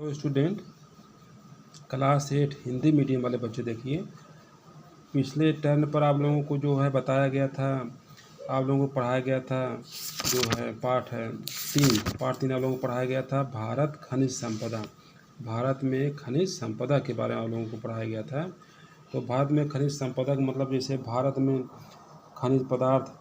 तो student class 8 Hindi medium वाले बच्चे देखिए, पिछले टर्न पर आप लोगों को जो है बताया गया था, आप लोगों को पढ़ाया गया था जो है पार्ट 3 आप लोगों को पढ़ाया गया था भारत खनिज संपदा। भारत में खनिज संपदा के बारे में आप लोगों को पढ़ाया गया था। तो भारत में खनिज संपदा का मतलब जैसे भारत में खनिज पदार्थ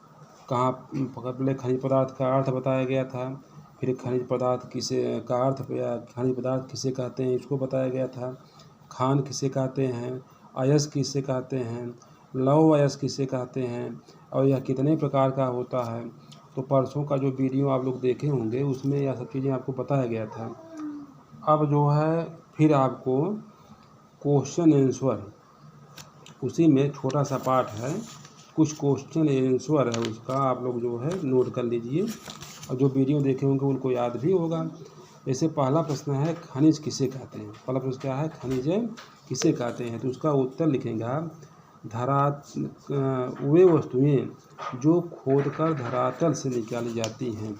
कहाँ, पहले खनिज पदार्थ का अर्थ बताया गया था, फिर खनिज पदार्थ किसे का अर्थ या खनिज पदार्थ किसे कहते हैं इसको बताया गया था, खान किसे कहते हैं, अयस्क किसे कहते हैं, लौह अयस्क किसे कहते हैं और यह कितने प्रकार का होता है। तो परसों का जो वीडियो आप लोग देखे होंगे उसमें यह सब चीज़ें आपको बताया गया था। अब जो है फिर आपको क्वेश्चन आंसर, उसी में छोटा सा पार्ट है, कुछ क्वेश्चन आंसर है, उसका आप लोग जो है नोट कर लीजिए और जो वीडियो देखे होंगे उनको याद भी होगा। जैसे पहला प्रश्न है खनिज किसे कहते हैं। पहला प्रश्न क्या है, खनिज किसे कहते हैं। तो उसका उत्तर लिखेंगे आप, वे वस्तुएं जो खोदकर धरातल से निकाली जाती हैं।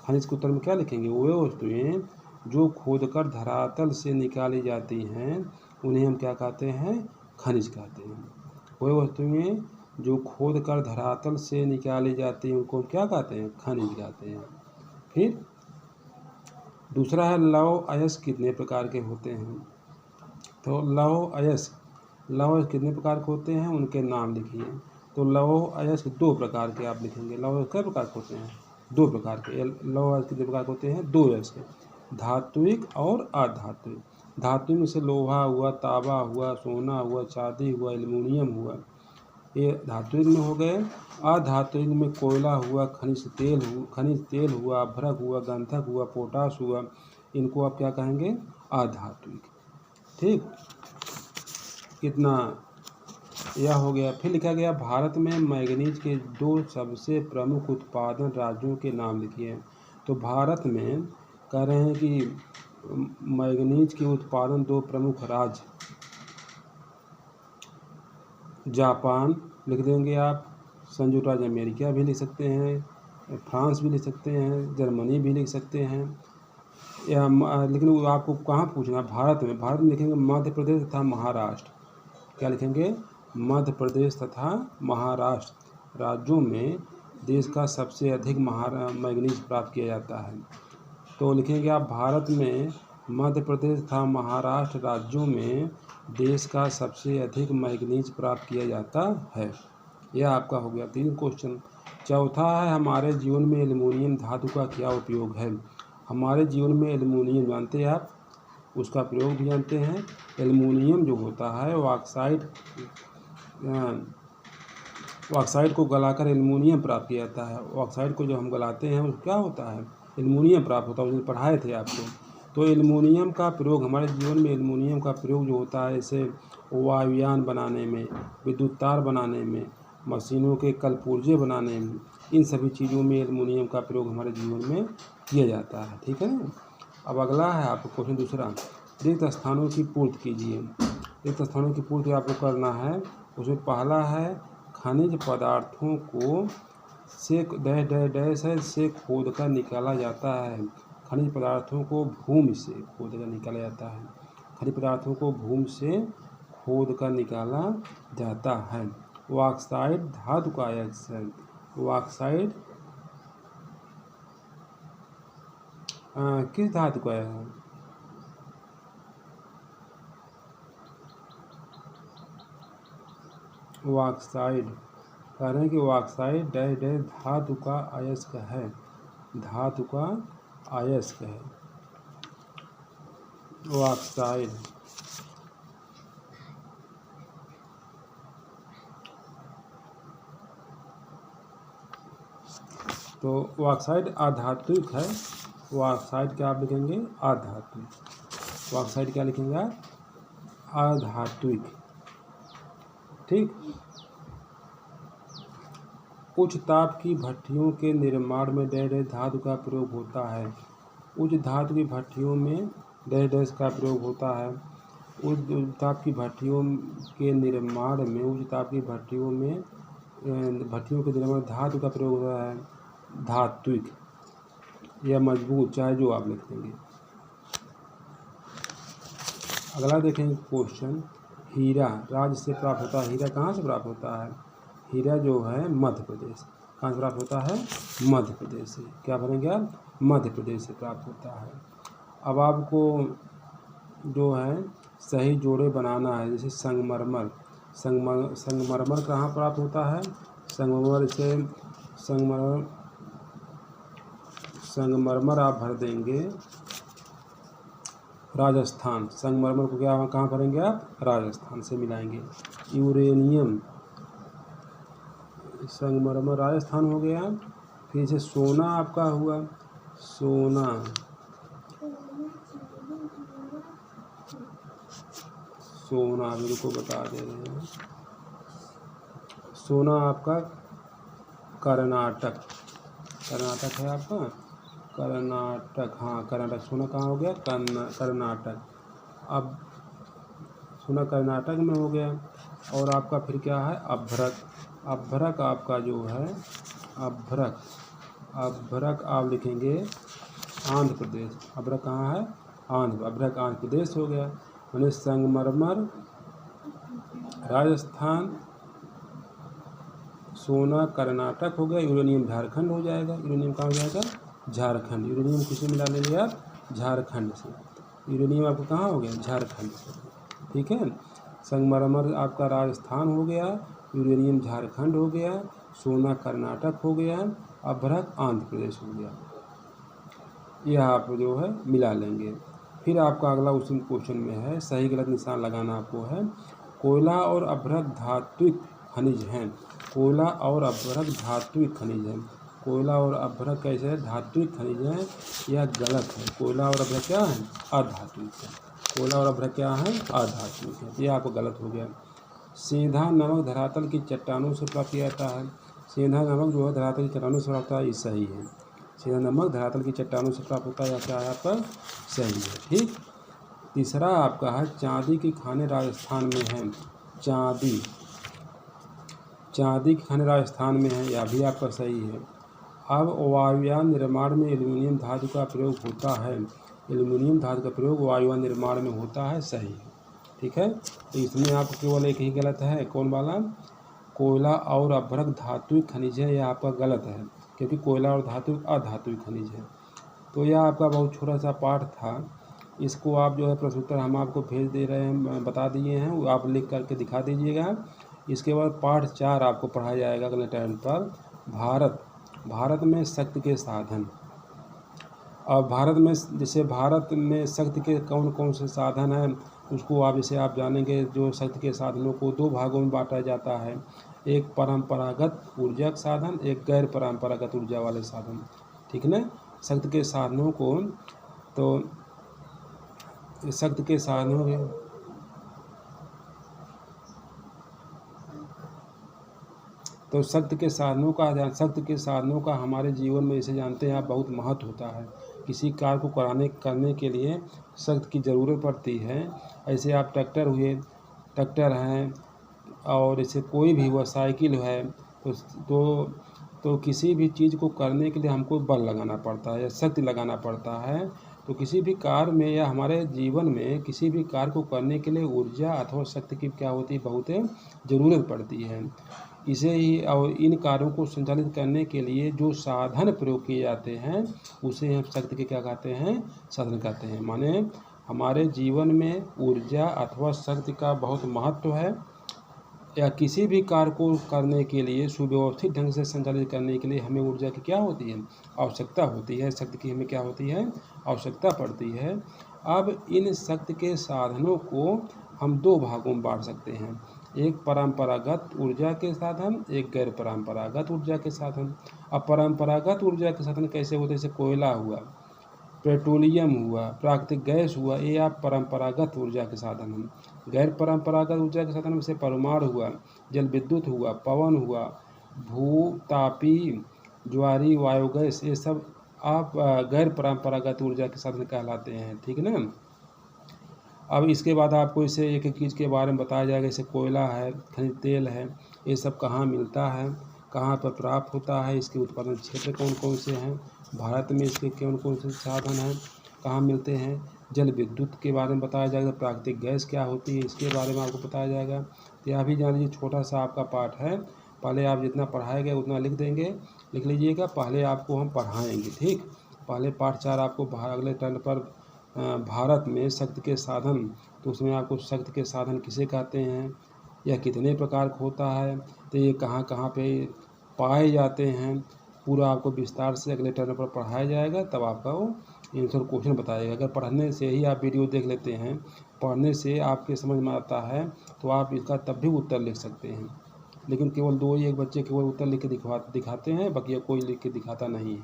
खनिज के उत्तर में क्या लिखेंगे, वे वस्तुएं जो खोदकर धरातल से निकाली जाती हैं उन्हें हम क्या कहते हैं, खनिज कहते हैं। वे वस्तुएं जो खोद कर धरातल से निकाली जाती हैं उनको क्या कहते हैं, खनिज कहते हैं। फिर दूसरा है लौह अयस्क कितने प्रकार के होते हैं। तो लौह अयस्क कितने प्रकार के होते हैं, उनके नाम लिखिए। तो लौह अयस्क 2 प्रकार के आप लिखेंगे। लौह अयस्क कितने प्रकार के होते हैं, 2 प्रकार के। लौह अयस्क कितने प्रकार के होते हैं, 2 अयस्क, धात्विक और अधात्विक। धातु में से लोहा हुआ, तांबा हुआ, सोना हुआ, चांदी हुआ, एल्युमिनियम हुआ, ये धात्विक में हो गए। अधात्विक में कोयला हुआ, खनिज तेल हुआ, अभ्रक हुआ, गंधक हुआ, पोटाश हुआ, इनको आप क्या कहेंगे, अधात्विक। ठीक, कितना यह हो गया। फिर लिखा गया भारत में मैंगनीज के 2 सबसे प्रमुख उत्पादन राज्यों के नाम लिखिए। तो भारत में कह रहे हैं कि मैंगनीज के उत्पादन 2 प्रमुख राज्य, जापान लिख देंगे आप, संयुक्त राज्य अमेरिका भी लिख सकते हैं, फ्रांस भी लिख सकते हैं, जर्मनी भी लिख सकते हैं, या लेकिन आपको कहाँ पूछना, भारत में लिखेंगे मध्य प्रदेश तथा महाराष्ट्र। क्या लिखेंगे, मध्य प्रदेश तथा महाराष्ट्र राज्यों में देश का सबसे अधिक मैंगनीज प्राप्त किया जाता है। तो लिखेंगे आप भारत में मध्य प्रदेश तथा महाराष्ट्र राज्यों में देश का सबसे अधिक मैंगनीज प्राप्त किया जाता है। यह आपका हो गया 3 क्वेश्चन। चौथा है हमारे जीवन में एल्युमिनियम धातु का क्या उपयोग है। हमारे जीवन में एल्युमिनियम जानते हैं आप, उसका प्रयोग भी जानते हैं। एल्युमिनियम जो होता है वो ऑक्साइड को गलाकर एल्युमिनियम प्राप्त किया जाता है। ऑक्साइड को जो हम गलाते हैं वो क्या होता है, एल्युमिनियम प्राप्त होता है। उसमें पढ़ाए थे आपको। तो एल्युमिनियम का प्रयोग हमारे जीवन में, एल्युमिनियम का प्रयोग जो होता है जैसे वायुयान बनाने में, विद्युत तार बनाने में, मशीनों के कलपुर्जे बनाने में, इन सभी चीज़ों में एल्युमिनियम का प्रयोग हमारे जीवन में किया जाता है। ठीक है ना। अब अगला है आपको क्वेश्चन दूसरा, रिक्त स्थानों की पूर्ति कीजिए। रिक्त स्थानों की पूर्ति आपको करना है। उसमें पहला है खनिज पदार्थों को से डैश डैश डैश है से खोद कर निकाला जाता है। खनिज पदार्थों को भूमि से खोद कर निकाला जाता है। खनिज पदार्थों को भूमि से खोद कर निकाला जाता है। बॉक्साइट धातु का अयस्क है। बॉक्साइट किस धातु का है, बॉक्साइट। कह रहे हैं कि बॉक्साइट डैश डैश धातु का अयस्क है, धातु का अयस्क है बॉक्साइट। तो बॉक्साइट अधात्विक है। बॉक्साइट क्या आप लिखेंगे, अधात्विक। बॉक्साइट क्या लिखेंगे आप, अधात्विक। ठीक। उच्च ताप की भट्टियों के निर्माण में डैश डैश धातु का प्रयोग होता है। उच्च धातु की भट्टियों में डैश डैश का प्रयोग होता है। उच्च ताप की भट्टियों के निर्माण में, उच्च ताप की भट्टियों के निर्माण धातु का प्रयोग होता है, धात्विक या मजबूत, चाहे जो आप लिख देंगे। अगला देखेंगे क्वेश्चन, हीरा राज्य से प्राप्त होता है। हीरा कहाँ से प्राप्त होता है? हीरा जो है मध्य प्रदेश। कहाँ से प्राप्त होता है? मध्य प्रदेश से। क्या भरेंगे आप? मध्य प्रदेश से प्राप्त होता है। अब आपको जो है सही जोड़े बनाना है। जैसे संगमरमर, संगमरमर कहाँ प्राप्त होता है? संगमरमर से संगमरमर आप भर देंगे राजस्थान। संगमरमर को क्या कहाँ भरेंगे आप? राजस्थान से मिलाएंगे। यूरेनियम, संगमरमर राजस्थान हो गया। फिर से सोना आपका हुआ, सोना मेरे को बता दे रहे हैं। सोना आपका कर्नाटक है आपका, कर्नाटक। हाँ कर्नाटक, सोना कहाँ हो गया? कर्नाटक। अब सोना कर्नाटक में हो गया। और आपका फिर क्या है? अभ्रक आपका जो है अभ्रक आप लिखेंगे आंध्र प्रदेश। अभ्रक कहाँ है? अभ्रक आंध्र प्रदेश हो गया। मैंने संगमरमर राजस्थान, सोना कर्नाटक हो गया। यूरेनियम झारखंड हो जाएगा। यूरेनियम कहाँ हो जाएगा? झारखंड। यूरेनियम किसे मिला लेंगे आप? झारखंड से। यूरेनियम आपको कहाँ हो गया? झारखंड से। ठीक है, संगमरमर आपका राजस्थान हो गया, यूरेनियम झारखंड हो गया, सोना कर्नाटक हो गया, अभ्रक आंध्र प्रदेश हो गया। यह आप जो है मिला लेंगे। फिर आपका अगला उसी क्वेश्चन में है, सही गलत निशान लगाना आपको है। कोयला और अभ्रक धात्विक खनिज हैं। कोयला और अभ्रक धात्विक खनिज हैं। कोयला और अभ्रक कैसे है? धात्विक खनिज हैं। यह गलत है। कोयला और अभ्रक क्या है? अधात्विक है। कोयला और अभ्रक क्या है? अधात्विक है। ये आपको गलत हो गया। सेंधा नमक धरातल की चट्टानों से प्राप्त किया जाता है। सेंधा नमक जो है धरातल की चट्टानों से प्राप्त होता है, ये सही है। सेंधा नमक धरातल की चट्टानों से प्राप्त होता है, या क्या है आपका? सही है। ठीक। तीसरा आपका है, चांदी की खानें राजस्थान में हैं। चांदी की खानें राजस्थान में हैं, यह भी आपका सही है। अब वायुयान निर्माण में एल्यूमिनियम धातु का प्रयोग होता है। एल्यूमिनियम धातु का प्रयोग वायुयान निर्माण में होता है, सही है। ठीक है, तो इसमें आपको केवल एक ही गलत है। कौन वाला? कोयला और अभ्रक धात्विक खनिज है, यह आपका गलत है, क्योंकि कोयला और धातु अधात्विक खनिज है। तो यह आपका बहुत छोटा सा पाठ था। इसको आप जो है प्रश्नोत्तर हम आपको भेज दे रहे हैं, बता दिए हैं, वो आप लिख करके दिखा दीजिएगा। इसके बाद पाठ 4 आपको पढ़ाया जाएगा अगले टाइम पर। भारत में शक्ति के साधन। और भारत में शक्ति के कौन कौन से साधन हैं, उसको आप जैसे आप जानेंगे। जो शक्ति के साधनों को 2 भागों में बांटा जाता है, एक परंपरागत ऊर्जा के साधन, एक गैर परंपरागत ऊर्जा वाले साधन। ठीक ना। शक्ति के साधनों को तो शक्ति के साधनों का हमारे जीवन में, इसे जानते हैं आप, बहुत महत्व होता है। किसी कार्य को करने के लिए शक्ति की ज़रूरत पड़ती है। ऐसे आप ट्रैक्टर हैं, और इसे कोई भी हुआ, साइकिल है, तो किसी भी चीज़ को करने के लिए हमको बल लगाना पड़ता है या शक्ति लगाना पड़ता है। तो किसी भी कार्य में या हमारे जीवन में किसी भी कार्य को करने के लिए ऊर्जा अथवा शक्ति की क्या होती है? बहुत ज़रूरत पड़ती है। इसे ही और इन कार्यों को संचालित करने के लिए जो साधन प्रयोग किए जाते हैं, उसे हम शक्ति के क्या कहते हैं? साधन कहते हैं। माने हमारे जीवन में ऊर्जा अथवा शक्ति का बहुत महत्व है। या किसी भी कार्य को करने के लिए, सुव्यवस्थित ढंग से संचालित करने के लिए हमें ऊर्जा की क्या होती है? आवश्यकता होती है। शक्ति की हमें क्या होती है? आवश्यकता पड़ती है। अब इन शक्ति के साधनों को हम 2 भागों में बांट सकते हैं, एक परंपरागत ऊर्जा के साधन, एक गैर परंपरागत ऊर्जा के साधन। अब परंपरागत ऊर्जा के साधन कैसे होते हैं? जैसे कोयला हुआ, पेट्रोलियम हुआ, प्राकृतिक गैस हुआ, ये आप परंपरागत ऊर्जा के साधन हैं। गैर परंपरागत ऊर्जा के साधन में से परमाणु हुआ, जल विद्युत हुआ, पवन हुआ, भूतापी, ज्वारी, बायोगैस, ये सब आप गैर परंपरागत ऊर्जा के साधन कहलाते हैं। ठीक है ना। अब इसके बाद आपको इसे एक एक चीज़ के बारे में बताया जाएगा। जैसे कोयला है, खनिज तेल है, ये सब कहाँ मिलता है, कहाँ पर प्राप्त होता है, इसके उत्पादन क्षेत्र कौन कौन से हैं, भारत में इसके कौन कौन से साधन हैं, कहाँ मिलते हैं, जल विद्युत के बारे में बताया जाएगा, प्राकृतिक गैस क्या होती है इसके बारे में आपको बताया जाएगा। तो यह भी जान लीजिए छोटा सा आपका पाठ है, पहले आप जितना पढ़ाए गए उतना लिख देंगे, लिख लीजिएगा, पहले आपको हम पढ़ाएंगे। ठीक, पहले पाठ 4 आपको अगले टर्न पर भारत में शक्ति के साधन, तो उसमें आपको शक्ति के साधन किसे कहते हैं, यह कितने प्रकार का होता है, तो ये कहाँ कहाँ पे पाए जाते हैं, पूरा आपको विस्तार से अगले टर्न पर पढ़ाया जाएगा। तब आपका वो आंसर क्वेश्चन बताएगा। अगर पढ़ने से ही आप वीडियो देख लेते हैं, पढ़ने से आपके समझ में आता है, तो आप इसका तब भी उत्तर लिख सकते हैं। लेकिन केवल 2 ही एक बच्चे केवल उत्तर लिख के दिखाते हैं, बाकी कोई लिख के दिखाता नहीं है।